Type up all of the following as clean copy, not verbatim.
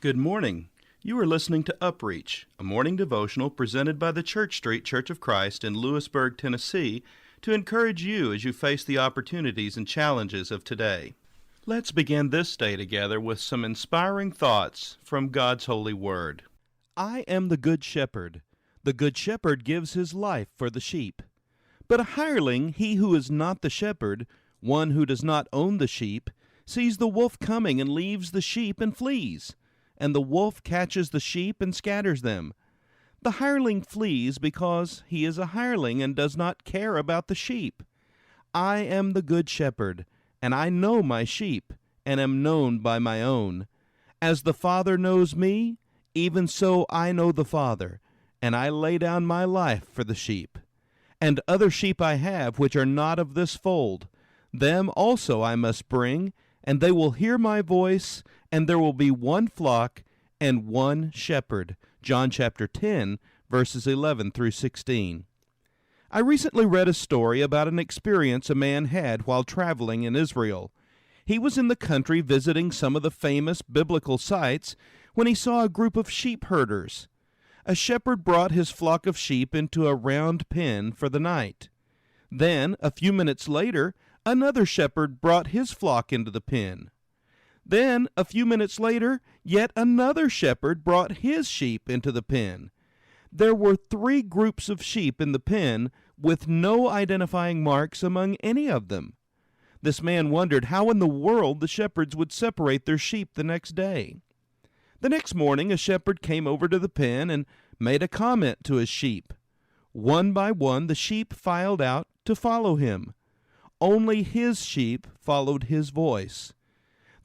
Good morning. You are listening to UpReach, a morning devotional presented by the Church Street Church of Christ in Lewisburg, Tennessee, to encourage you as you face the opportunities and challenges of today. Let's begin this day together with some inspiring thoughts from God's holy word. I am the good shepherd. The good shepherd gives his life for the sheep. But a hireling, he who is not the shepherd, one who does not own the sheep, sees the wolf coming and leaves the sheep and flees. And the wolf catches the sheep and scatters them. The hireling flees because he is a hireling and does not care about the sheep. I am the good shepherd, and I know my sheep, and am known by my own. As the Father knows me, even so I know the Father, and I lay down my life for the sheep. And other sheep I have which are not of this fold. Them also I must bring, and they will hear my voice, and there will be one flock and one shepherd. John chapter 10, verses 11 through 16. I recently read a story about an experience a man had while traveling in Israel. He was in the country visiting some of the famous biblical sites when he saw a group of sheep herders. A shepherd brought his flock of sheep into a round pen for the night. Then, a few minutes later, another shepherd brought his flock into the pen. Then, a few minutes later, yet another shepherd brought his sheep into the pen. There were 3 groups of sheep in the pen, with no identifying marks among any of them. This man wondered how in the world the shepherds would separate their sheep the next day. The next morning, a shepherd came over to the pen and made a comment to his sheep. One by one, the sheep filed out to follow him. Only his sheep followed his voice.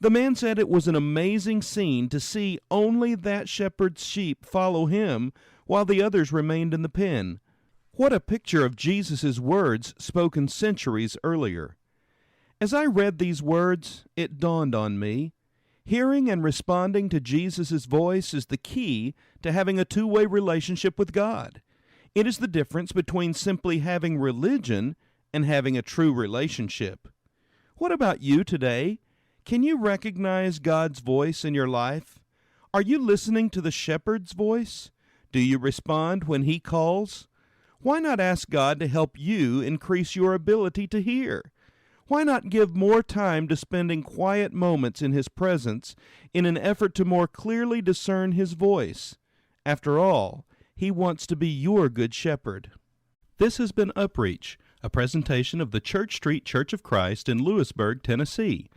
The man said it was an amazing scene to see only that shepherd's sheep follow him while the others remained in the pen. What a picture of Jesus' words spoken centuries earlier. As I read these words, it dawned on me. Hearing and responding to Jesus' voice is the key to having a two-way relationship with God. It is the difference between simply having religion and having a true relationship. What about you today? Can you recognize God's voice in your life? Are you listening to the shepherd's voice? Do you respond when he calls? Why not ask God to help you increase your ability to hear? Why not give more time to spending quiet moments in his presence in an effort to more clearly discern his voice? After all, he wants to be your good shepherd. This has been UpReach, a presentation of the Church Street Church of Christ in Lewisburg, Tennessee.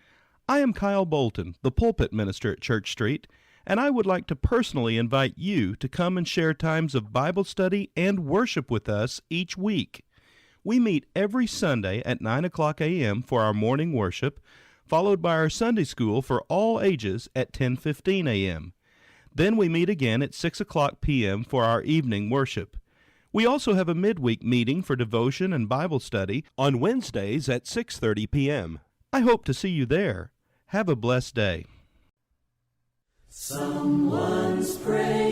I am Kyle Bolton, the pulpit minister at Church Street, and I would like to personally invite you to come and share times of Bible study and worship with us each week. We meet every Sunday at 9 o'clock a.m. for our morning worship, followed by our Sunday school for all ages at 10:15 a.m. Then we meet again at 6 o'clock p.m. for our evening worship. We also have a midweek meeting for devotion and Bible study on Wednesdays at 6:30 p.m. I hope to see you there. Have a blessed day. Someone's praying.